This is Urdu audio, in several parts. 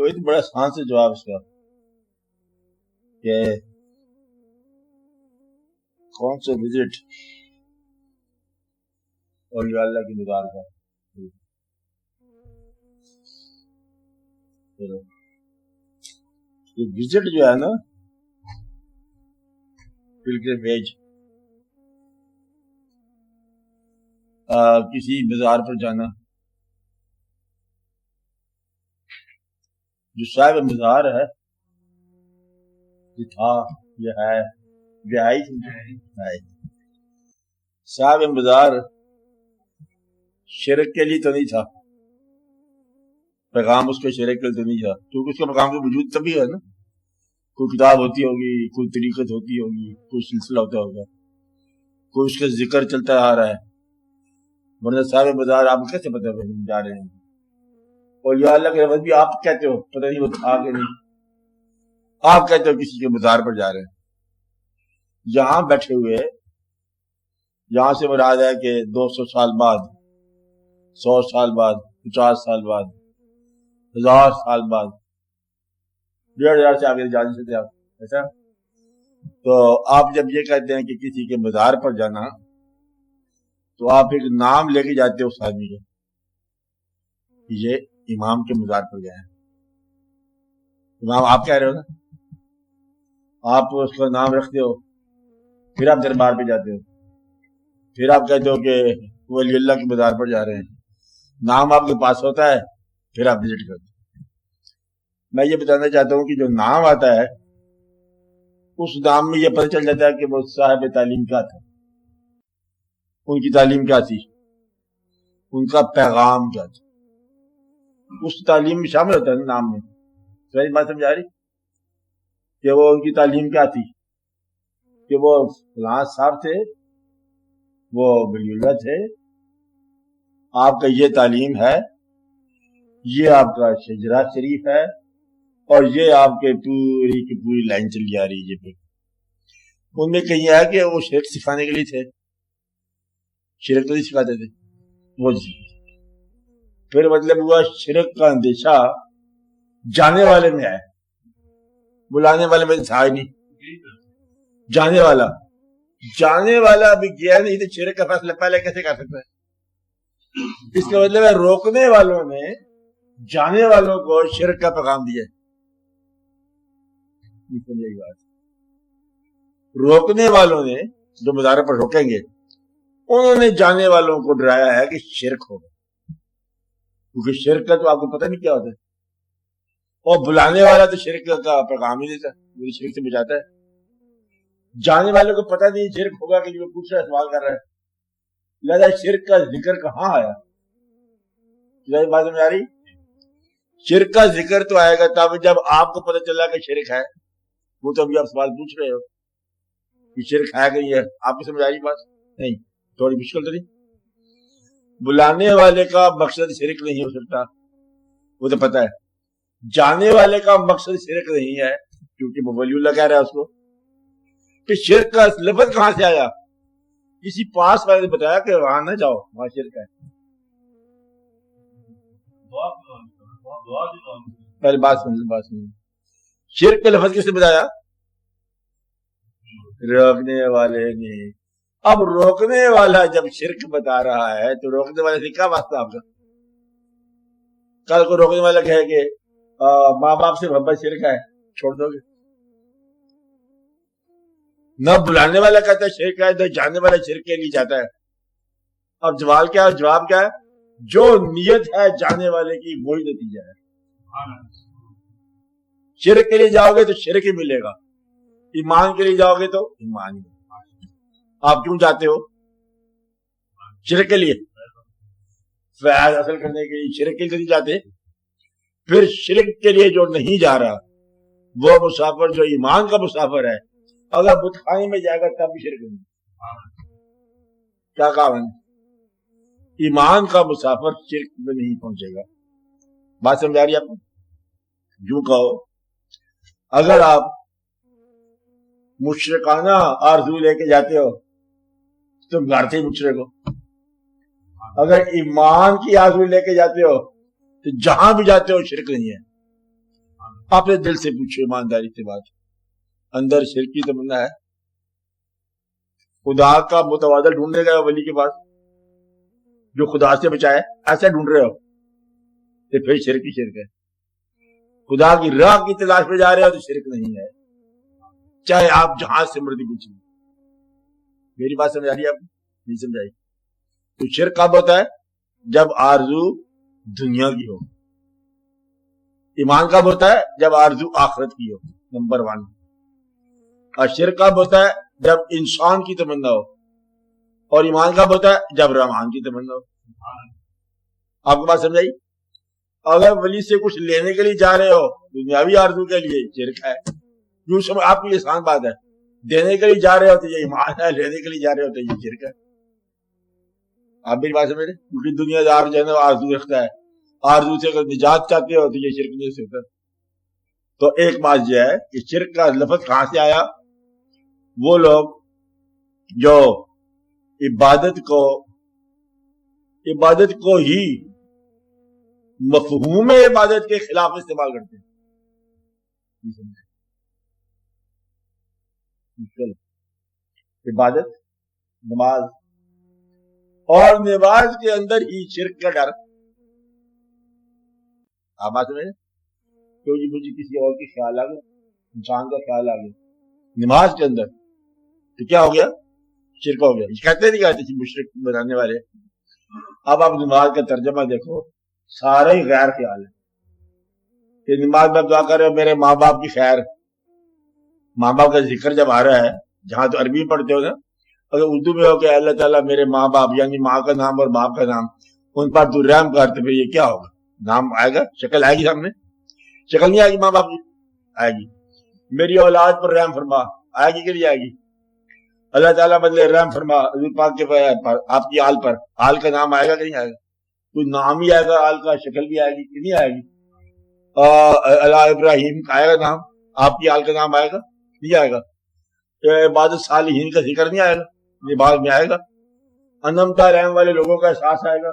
تو یہ بڑا آسان سے جواب اس کا کہ کون سے وزٹ اور یہ اللہ کی مزار کا یہ وزٹ جو ہے نا پلگرمیج کسی مزار پر جانا، جو صاحب مزار ہے یہ تھا یہ ہے یہ آئی صاحب مزار شرک کے لیے تو نہیں تھا، پیغام اس کے شرک کے لیے تو نہیں تھا، کیونکہ اس کا پیغام کا وجود تبھی ہے نا، کوئی کتاب ہوتی ہوگی، کوئی طریقت ہوتی ہوگی، کوئی سلسلہ ہوتا ہوگا، کوئی اس کا ذکر چلتا آ رہا ہے، ورنہ صاحب مزار آپ کو کیسے پتہ ہے جا رہے ہیں؟ اور یا اللہ کے لفظ بھی آپ کہتے ہو پتہ نہیں وہ تھا کہ نہیں، آپ کہتے ہو کسی کے مزار پر جا رہے ہیں، یہاں بیٹھے ہوئے یہاں سے مراد ہے کہ 200 سال بعد، 100 سال بعد، 50 سال بعد، 1000 سال بعد، 1500 سے آگے جا نہیں سکتے آپ، ایسا؟ تو آپ جب یہ کہتے ہیں کہ کسی کے مزار پر جانا تو آپ ایک نام لے کے جاتے ہو اس آدمی کا، یہ امام کے مزار پر گئے ہیں، امام آپ کہہ رہے ہو نا، آپ اس کا نام رکھتے ہو، پھر آپ دربار پہ جاتے ہو، پھر آپ کہتے ہو کہ ولی اللہ کے مزار پر جا رہے ہیں، نام آپ کے پاس ہوتا ہے، پھر آپ وزٹ کرتے ہو۔ میں یہ بتانا چاہتا ہوں کہ جو نام آتا ہے اس نام میں یہ پتہ چل جاتا ہے کہ وہ صاحب تعلیم کیا تھا، ان کی تعلیم کیا تھی، ان کا پیغام کیا تھا، اس تعلیم میں شامل ہوتا ہے نا نام میں، صحیح بات سمجھا رہی کہ وہ ان کی تعلیم کیا تھی، کہ وہ فلاں صاحب تھے، وہ ولی اللہ تھے، آپ کا یہ تعلیم ہے، یہ آپ کا شجرہ شریف ہے، اور یہ آپ کے پوری کی پوری لائن چلی آ رہی ہے۔ پہ ان میں کہیں ہے کہ وہ شرک سکھانے کے لیے تھے، شرک تو نہیں سکھاتے تھے وہ جی، پھر مطلب ہوا شرک کا اندیشہ جانے والے میں ہے، بلانے والے میں تھا ہی نہیں، جانے والا ابھی گیا نہیں تو شرک کا فیصلہ پہلے کیسے کر سکتا ہے؟ اس کا مطلب ہے روکنے والوں نے جانے والوں کو شرک کا پیغام دیا، روکنے والوں نے جو مزاروں پر روکیں گے انہوں نے جانے والوں کو ڈرایا ہے کہ شرک ہوگا، کیونکہ شرک کا تو آپ کو پتہ نہیں کیا ہوتا ہے، اور بلانے والا تو شرک کا پیغام ہی دیتا ہے، میری شرک سے بچاتا ہے، جانے والوں کو پتہ نہیں شرک ہوگا کہ جو پوچھ رہا ہے سوال کر رہا ہے، لہذا شرک کا ذکر کہاں آیا؟ بات سمجھ آ رہی؟ شرک کا ذکر تو آئے گا تب جب آپ کو پتہ چلا کہ شرک ہے، وہ تو ابھی آپ سوال پوچھ رہے ہو کہ شرک ہے کہ یہ، آپ کو سمجھ آ رہی بات؟ نہیں، تھوڑی مشکل تو نہیں؟ بلانے والے کا مقصد شرک نہیں ہو سکتا، وہ تو پتہ ہے، جانے والے کا مقصد شرک نہیں ہے کیونکہ وہ ولی اللہ کہہ رہا ہے اس کو، کہ شرک کا لفظ کہاں سے آیا؟ کسی پاس والے نے بتایا کہ وہاں نہ جاؤ، وہاں شرک ہے۔ پہلے بات سن شرک کا لفظ کس نے بتایا؟ روکنے والے نے۔ اب روکنے والا جب شرک بتا رہا ہے تو روکنے والے سے کیا واسطہ آپ کا؟ کل کو روکنے والا کہے کہ ماں باپ سے محبت شرک ہے، چھوڑ دو گے؟ نہ بلانے والا کہتا ہے شرک ہے، نہ جانے والا شرک کے لیے جاتا ہے۔ اب جواب کیا ہے؟ جو نیت ہے جانے والے کی وہی نتیجہ ہے۔ شرک کے لیے جاؤ گے تو شرک ہی ملے گا، ایمان کے لیے جاؤ گے تو ایمان ہی۔ آپ کیوں جاتے ہو؟ شرک کے لیے، فیض حاصل کرنے کے لیے، شرک کے لیے نہیں جاتے۔ پھر شرک کے لیے جو نہیں جا رہا وہ مسافر جو ایمان کا مسافر ہے، اگر بت خانے میں جائے گا تب بھی شرک نہیں۔ کیا کہا میں نے؟ ایمان کا مسافر شرک میں نہیں پہنچے گا۔ بات سمجھ آ رہی ہے آپ کو؟ یوں کہو، اگر آپ مشرکانہ آرزو لے کے جاتے ہو تو گاڑتے ہی مشرک ہو، اگر ایمان کی آرزو لے کے جاتے ہو تو جہاں بھی جاتے ہو شرک نہیں ہے۔ اپنے دل سے پوچھو ایمانداری سے بات، اندر شرک کی تمنا ہے؟ خدا کا متبادل ڈھونڈنے گئے ولی کے پاس جو خدا سے بچائے، ایسا ڈھونڈ رہے ہو تو پھر شرک ہی شرک ہے. خدا کی راہ کی تلاش میں جا رہے ہو تو شرک نہیں ہے، چاہے آپ جہاں سے مرضی پوچھیں. میری بات سمجھ آ رہی ہے؟ آپ نہیں سمجھائی؟ تو شرک کب ہوتا ہے؟ جب آرزو دنیا کی ہو. ایمان کب ہوتا ہے؟ جب آرزو آخرت کی ہو، نمبر 1. اور شرک کب ہوتا ہے؟ جب انسان کی تمنا ہو. اور ایمان کب ہوتا ہے؟ جب رحمان کی تمنا ہو. آپ کو بات سمجھائی؟ اگر ولی سے کچھ لینے کے لیے جا رہے ہو دنیاوی آرزو کے لیے، شرک ہے. یوں سمجھ، آپ کی آسان بات ہے. دینے کے لیے جا رہے ہو تو یہ ایمان ہے، لینے کے لیے جا رہے ہو تو یہ شرک ہے. آپ میری بات سمجھ رہے؟ کیونکہ دنیا دار جو ہے نا آرزو رکھتا ہے، آرزو سے اگر نجات چاہتے ہو تو یہ شرک نہیں ہوتا. تو ایک بات یہ ہے کہ شرک کا لفظ کہاں سے آیا؟ وہ لوگ جو عبادت کو ہی مفہوم عبادت کے خلاف استعمال کرتے ہیں. عبادت، نماز، اور نماز کے اندر ہی شرک کا ڈر. آپ بات سمجھیں؟ کیوں جی مجھے کسی اور کی خیال آ گیا، انسان کا خیال آ گیا نماز کے اندر، تو کیا ہو گیا؟ شرک ہو گیا. کہتے نہیں کہتے مشرک بنانے والے. اب آپ نماز کا ترجمہ دیکھو، سارا ہی غیر خیال ہے. کہ نماز میں دعا کر رہے ہو میرے ماں باپ کی خیر. ماں باپ کا ذکر جب آ رہا ہے، جہاں تو عربی پڑھتے ہو نا، اگر اردو میں ہو کہ اللہ تعالیٰ میرے ماں باپ، یعنی ماں کا نام اور باپ کا نام، ان پر تو رحم کر، تو پھر یہ کیا ہوگا؟ نام آئے گا، شکل آئے گی سامنے؟ شکل نہیں آئے گی ماں باپ کی؟ آئے گی. میری اولاد پر رحم فرما، آئے گی کہ نہیں آئے گی؟ اللہ تعالیٰ بدلے رحم فرما حضور پاک کے پر، آپ کی آل پر. آل کا نام آئے گا کہ نہیں آئے گا؟ کوئی نام ہی آئے گا آل کا، شکل بھی آئے گی کہ نہیں آئے گی؟ اللہ ابراہیم کا آئے گا نام، آپ کی آل کا نام آئے گا نہیں آئے گا؟ عباد الصالحین کا ذکر نہیں آئے گا؟ نماز میں آئے گا. انمتا رحم والے لوگوں کا احساس آئے گا،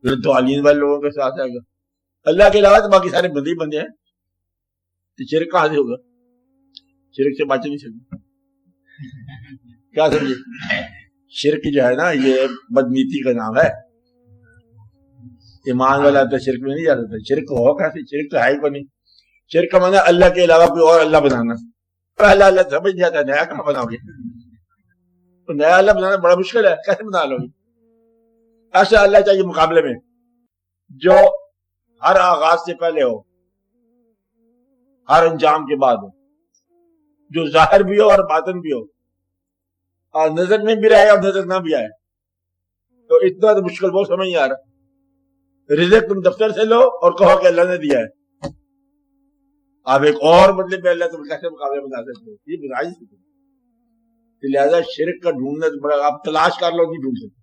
رد والین والے لوگوں کا احساس آئے گا. اللہ کے علاوہ تو باقی سارے بندے ہی بندے ہیں. تو شرک کہاں سے ہوگا؟ شرک سے بچ نہیں سکتے. کیا سمجھے؟ شرک جو ہے نا یہ بدنیتی کا نام ہے. ایمان والا تو شرک میں نہیں جا سکتا. شرک ہو کیسے؟ شرک تو ہے ہی کو نہیں. شرک کا معنی اللہ کے علاوہ کوئی اور اللہ بنانا. اللہ اللہ سمجھ جاتا ہے، نیا کہاں بناؤ گے؟ تو نیا اللہ بنانا بڑا مشکل ہے، کیسے بنا لو گے؟ ایسا اللہ چاہیے مقابلے میں جو ہر آغاز سے پہلے ہو، ہر انجام کے بعد ہو، جو ظاہر بھی ہو اور باطن بھی ہو، اور نظر میں بھی رہے اور نظر نہ بھی آئے. تو اتنا تو مشکل بہت سمجھ نہیں آ رہا. رزق تم دفتر سے لو اور کہو کہ اللہ نے دیا ہے. آپ ایک اور بدلے پہ اللہ تم کیسے مقابلے بنا سکتے ہو؟ یہ بنا ہی سکتے. لہٰذا شرک کا ڈھونڈنا بڑا، آپ تلاش کر لو نہیں ڈھونڈ سکتے.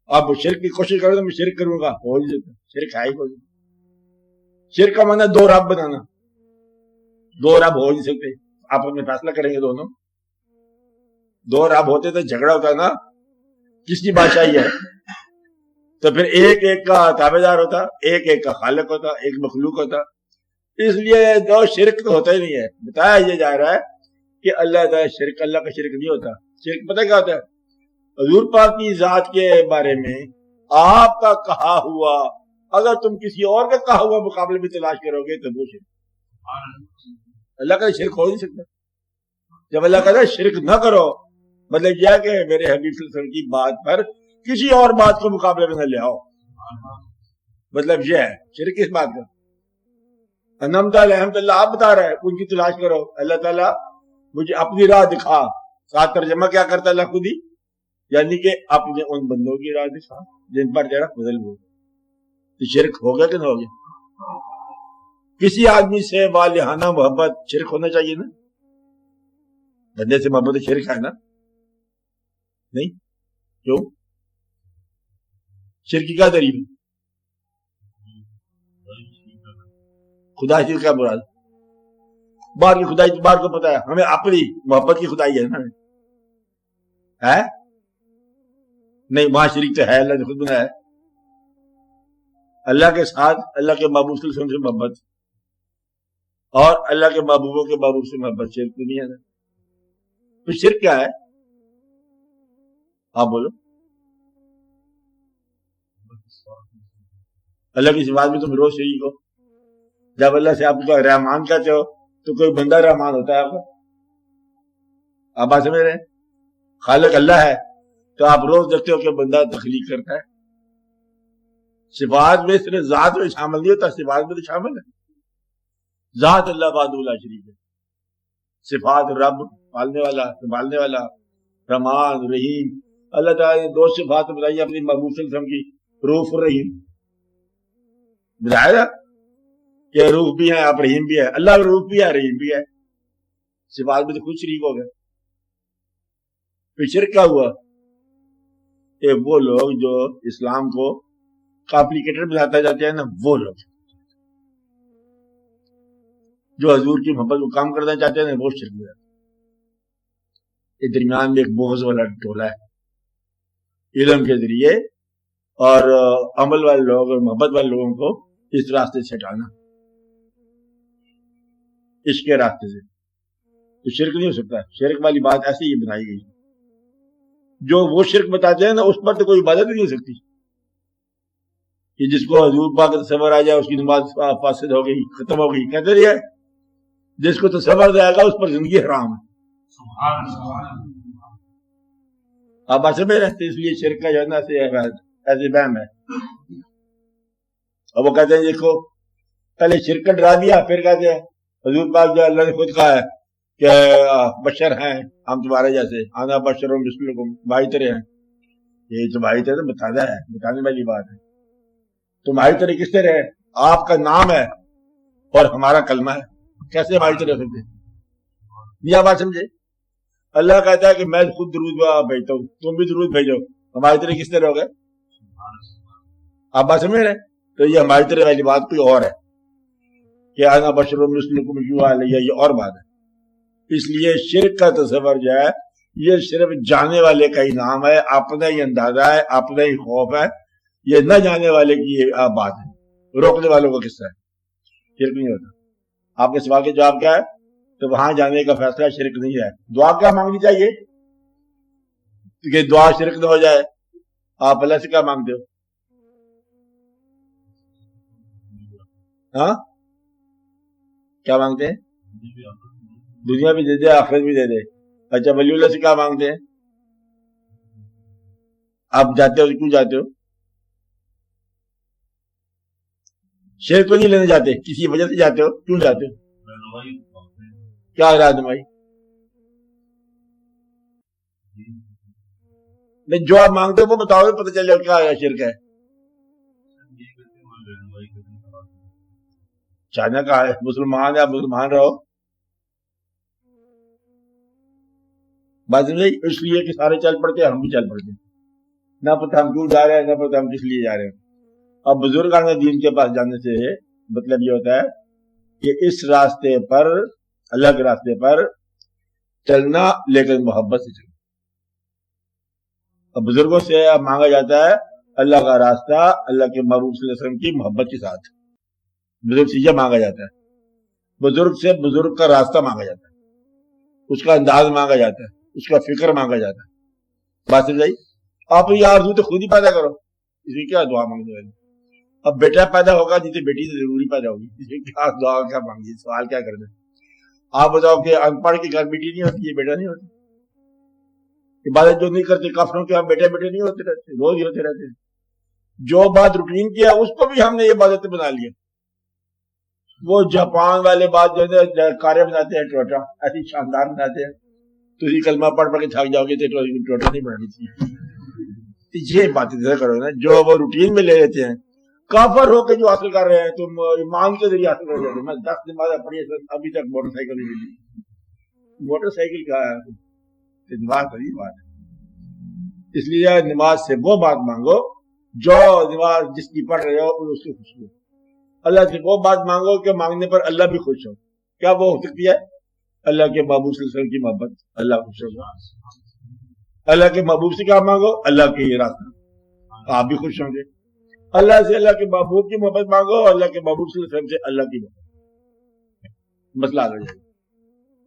آپ شرک کی کوشش کرو تو میں شرک کروں گا، ہو نہیں سکتا. شرک ہے ہی کوئی. شرک کا معنی دو رب بنانا. دو رب ہو نہیں سکتے. آپ اپنے فیصلہ کریں گے دونوں. دو رب ہوتے تو جھگڑا ہوتا نا، کس کی بادشاہی ہے؟ تو پھر ایک ایک کا تابع دار ہوتا، ایک ایک کا خالق ہوتا، ایک مخلوق ہوتا. اس لیے دو شرک تو ہوتا ہی نہیں ہے. بتایا یہ جا رہا ہے کہ اللہ تعالیٰ شرک، اللہ کا شرک نہیں ہوتا. شرک پتہ کیا ہوتا ہے؟ حضور پاک کی ذات کے بارے میں آپ کا کہا ہوا، اگر تم کسی اور کا کہا ہوا مقابلے میں تلاش کرو گے تو وہ شرک. اللہ کا شرک ہو نہیں سکتا. جب اللہ کہتا ہے شرک نہ کرو، مطلب یہ ہے کہ میرے حبیب صلی اللہ علیہ وسلم کی بات پر کسی اور بات کو مقابلے میں نہ لے آؤ. مطلب یہ ہے شرک اس بات کا. انمت الحمد اللہ آپ بتا رہے ہیں ان کی تلاش کرو. اللہ تعالیٰ مجھے اپنی راہ دکھا. ساتھ ترجمہ کیا کرتا ہے اللہ خود ہی، یعنی کہ اپنے ان بندوں کی راہ دکھا جن پر تیرا فضل ہو. تو شرک ہو گیا کہ نہ ہو گیا؟ کسی آدمی سے والہانہ محبت شرک ہونا چاہیے نا. بندے سے محبت شرک ہے نا؟ نہیں کیوں؟ شرک کی کیا دلیل؟ خدا سے کیا مراد؟ باہر کی خدائی تو باہر کو پتا ہے، ہمیں اپنی محبت کی خدائی ہے نا. ہے نہیں، وہاں شریک تو ہے، اللہ نے خود بنایا ہے. اللہ کے ساتھ اللہ کے محبوب صلی اللہ علیہ وسلم سے محبت اور اللہ کے محبوبوں کے محبوب سے محبت شرک تو نہیں ہے نا. تو شرک کیا ہے؟ آپ بولو. اللہ کی صفات میں تم روز شریک ہو. جب اللہ سے آپ کو رحمان کہتے ہو تو کوئی بندہ رحمان ہوتا ہے آپ کا؟ آپ بات سمجھ رہے ہیں؟ خالق اللہ ہے تو آپ روز دیکھتے ہو کہ بندہ تخلیق کرتا ہے. صفات میں صرف ذات میں شامل نہیں ہوتا، صفات میں تو شامل ہے. ذات اللہ وحدہ لا شریک ہے. صفات رب پالنے والا، سنبھالنے والا، رحمان رحیم. اللہ تعالیٰ نے 2 صفات بتائی اپنی محبوب صلی اللہ علیہ وسلم کی، روف اور رحیم. بتایا نا کہ روح بھی ہے آپ رحیم بھی ہے. اللہ روح بھی ہے رحیم بھی ہے. صفات میں تو خود شریک ہو گئے. پھر شرک کیا ہوا؟ کہ وہ لوگ جو اسلام کو کمپلیکیٹڈ بناتے جاتے ہیں نا، وہ لوگ جو حضور کی محبت کو کام کرنا چاہتے ہیں نا، وہ شرک ہے. یہ درمیان میں ایک بغض والا ٹولہ ہے. علم کے ذریعے اور عمل والے لوگ اور محبت والے لوگوں کو اس راستے سے ہٹانا، عشق کے راستے سے. تو شرک نہیں ہو سکتا. شرک والی بات ایسے ہی بنائی گئی. جو وہ شرک بتاتے ہیں نا، اس پر تو کوئی عبادت نہیں ہو سکتی. کہ جس کو حضور پاک کا تصور آ جائے اس کی نماز فاسد ہو گئی، ختم ہو گئی. کہتے رہے جس کو تصور جائے گا اس پر زندگی حرام ہے. آپ ایسے میں رہتے، اس لیے شرک کا جو ہے نا ایسے بہم ہے. اور وہ کہتے ہیں دیکھو پہلے شرک کا ڈرا دیا، پھر کہتے ہیں حضور پاک جو اللہ نے خود کہا ہے کہ بشر ہیں ہم تمہارے جیسے، آنا بشر مثلکم، بھائی طرح ہیں. یہ تو بھائی طرح بتانا ہے، بتانے والی بات ہے. تمہاری طرح کس طرح ہے؟ آپ کا نام ہے اور ہمارا کلمہ ہے. کیسے ہماری طرح سکتے؟ یہ بات سمجھے؟ اللہ کہتا ہے کہ میں خود درود بھیجتا ہوں، تم بھی درود بھیجو. ہماری طرح کس طرح ہو گئے؟ آپ بات سمجھ رہے ہیں؟ تو یہ ہماری طرح والی بات کوئی اور ہے کہ آنا بشر مثلکم یوحی الی، یہ اور بات ہے. اس لیے شرک کا تصور جو ہے یہ صرف جانے والے کا ہی نام ہے، اپنا ہی اندازہ ہے، اپنا ہی خوف ہے. یہ نہ جانے والے کی یہ بات ہے، روکنے والوں کا قصہ ہے. شرک نہیں ہوتا. آپ کے سوال کا جواب کیا ہے؟ تو وہاں جانے کا فیصلہ شرک نہیں ہے. دعا کیا مانگنی چاہیے کہ دعا شرک نہ ہو جائے؟ آپ اللہ سے کیا مانگتے ہو؟ ہاں کیا مانگتے ہیں؟ دنیا بھی دے دے، آخرت بھی دے دے. اچھا ولی اللہ سے کیا مانگتے ہیں؟ آپ جاتے ہو کیوں جاتے ہو؟ شرک کو نہیں لینے جاتے، کسی وجہ سے جاتے ہو. کیوں جاتے ہو؟ کیا رہنمائی؟ نہیں، جو آپ مانگتے ہو وہ بتاؤ، پتہ چل جائے کیا شرک ہے. چاہنا کہا ہے مسلمان ہے، آپ مسلمان رہو. بات نہیں، اس لیے کہ سارے چل پڑتے ہیں، ہم بھی چل پڑتے ہیں. نہ پتہ ہم کیوں جا رہے ہیں، نہ پتہ ہم کس لیے جا رہے ہیں. اب بزرگان دین کے پاس جانے سے مطلب یہ ہوتا ہے کہ اس راستے پر، اللہ کے راستے پر چلنا، لیکن محبت سے چلنا. اب بزرگوں سے مانگا جاتا ہے اللہ کا راستہ اللہ کے محبوب صلی اللہ علیہ وسلم کی محبت کے ساتھ. بزرگ سے یہ مانگا جاتا ہے. بزرگ سے بزرگ کا راستہ مانگا جاتا ہے، اس کا انداز مانگا جاتا ہے، اس کا فکر مانگا جاتا ہے. بات سمجھ آئی؟ آپ یہ آرزو تو خود ہی پیدا کرو، اس میں کیا دعا مانگنے والی. اب بیٹا پیدا ہوگا جسے بیٹی سے ضروری پیدا ہوگی، اس میں کیا دعا کیا مانگی، سوال کیا کرنا. آپ بتاؤ کہ ان پڑھ کے گھر بیٹی نہیں ہوتی، یہ بیٹا نہیں ہوتی. عبادت جو نہیں کرتے کافروں کے، ہم بیٹے بیٹے نہیں ہوتے رہتے، روز ہی ہوتے رہتے. جو بات روٹین کی ہے اس کو بھی ہم نے عبادت بنا لیا. وہ جاپان والے بات جو ہے کارے بناتے ہیں، ٹوٹا ایسی شاندار بناتے ہیں، تو یہ کلمہ پڑھ پڑھ کے تھک جاؤ گے تو ٹوٹا نہیں بنانی چاہیے. یہ باتیں کرو نا جو وہ روٹین میں لے لیتے ہیں. کافر ہو کے جو حاصل کر رہے ہیں تم ایمان کے ذریعے حاصل کر جاتے. میں 10 نمازیں پڑھی ابھی تک موٹر سائیکل نہیں ملی. موٹر سائیکل کا نماز بڑی بات ہے. اس لیے نماز سے وہ بات مانگو جو نماز جس کی پڑھ رہے ہو اس سے خوش ہو. اللہ سے وہ بات مانگو کہ مانگنے پر اللہ بھی خوش ہو. کیا وہ ہو سکتی ہے؟ اللہ کے محبوب صلی اللہ علیہ وسلم کی محبت، اللہ خوش ہوگا. اللہ کے محبوب سے کیا مانگو؟ اللہ کے یہ راستہ، آپ بھی خوش ہوں گے. اللہ سے اللہ کے محبوب کی محبت مانگو، اللہ کے محبوب صلی اللہ علیہ وسلم سے اللہ کی محبت. مسئلہ حل ہو جائے گا.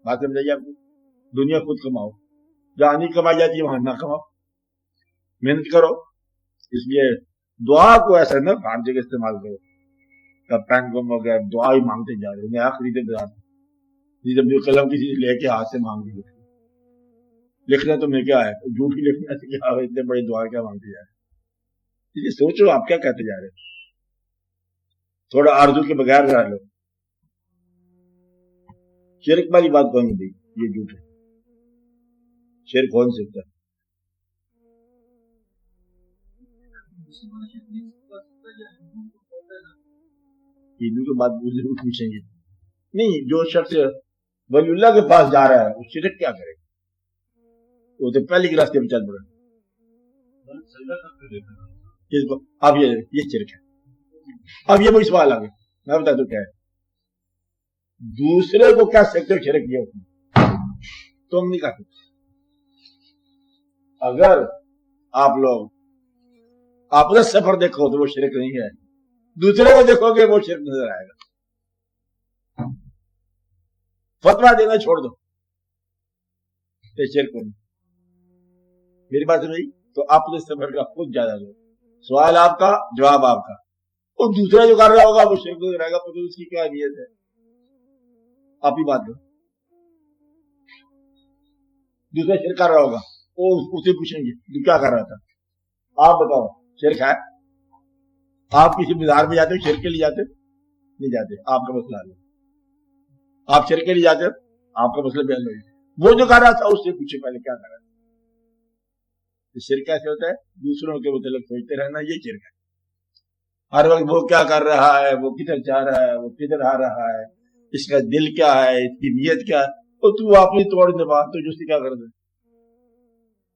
بات سمجھائیے آپ کو. دنیا خود کماؤ, جہاں نہیں کمائی جاتی ہے وہاں نہ کماؤ, محنت کرو. اس لیے دعا کو ایسا نہ ہر جگہ استعمال کرو. کب پین گم ہو گیا دعا ہی مانگتے جا رہے ہیں. میں آخری دن جب قلم کسی سے لے کے ہاتھ سے مانگ لی لکھنا تو میں کیا ہے, جھوٹ ہی لکھنا سے کیا ہے, اتنے بڑے دعا کیا مانگتے جا رہے ہیں. یہ سوچو آپ کیا کہتے جا رہے ہیں. تھوڑا آرزو کے بغیر رہ لو. شرک والی بات کون دی, یہ جھوٹ ہے. شرک کون سکتا ہے. ہندو کے بعد پوچھیں گے نہیں. جو شخص ولی اللہ کے پاس جا رہا ہے وہ شرک کیا کرے, وہ تو پہلے کے راستے پہ چل پڑے. اب یہ شرک ہے. اب یہ وہی سوال آ گیا, میں بتا دوں کیا ہے. دوسرے کو کہہ سکتے ہو شرک کیا, تم نہیں کہہ سکتے. اگر آپ لوگ اپنا سفر دیکھو تو وہ شرک نہیں ہے, دوسرے کو دیکھو گے وہ شرک نظر آئے گا. فتویٰ دینا چھوڑ دو, یہ شرک نہیں. میری بات سمجھی. تو اپنے سفر کا خود جائزہ لو. سوال آپ کا, جواب آپ کا. اور دوسرا جو کر رہا ہوگا وہ شرک نظر آئے گا, تو اس کی کیا نیت ہے, آپ ہی بات کرو. دوسرا شرک کر رہا ہوگا وہ اسے پوچھیں گے تو کیا کر رہا تھا, آپ بتاؤ شرک ہے. آپ کسی بازار میں جاتے ہو شرک کے لیے جاتے نہیں جاتے, آپ کا مسئلہ حل ہے. آپ شرک کے لیے جاتے ہو, آپ کا مسئلہ بیان ہو گیا. وہ جو کر رہا تھا اس سے پوچھے پہلے کیا کر رہا تھا. شرک کیسے ہوتا ہے, دوسروں کے متعلق سوچتے رہنا, یہ شرک ہے. ہر وقت وہ کیا کر رہا ہے, وہ کدھر جا رہا ہے, وہ کدھر آ رہا ہے, اس کا دل کیا ہے, اس کی نیت کیا ہے, اور تو اپنی توڑ دبا تو جو کیا کر دے.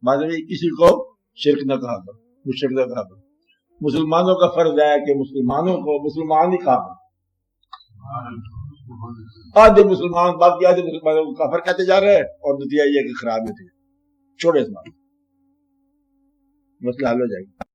مطلب کسی کو شرک نہ کہا کرو, مشرک نہ کہا کرو. مسلمانوں کا فرض ہے کہ مسلمانوں کو مسلمان ہی کہا کرو. آدھے مسلمان باقی آدھے مسلمانوں کو کافر کہتے جا رہے ہیں, اور نتیجہ یہ کہ خراب ہوتی ہے. چھوڑے اس بات, مسئلہ حل ہو جائے گا.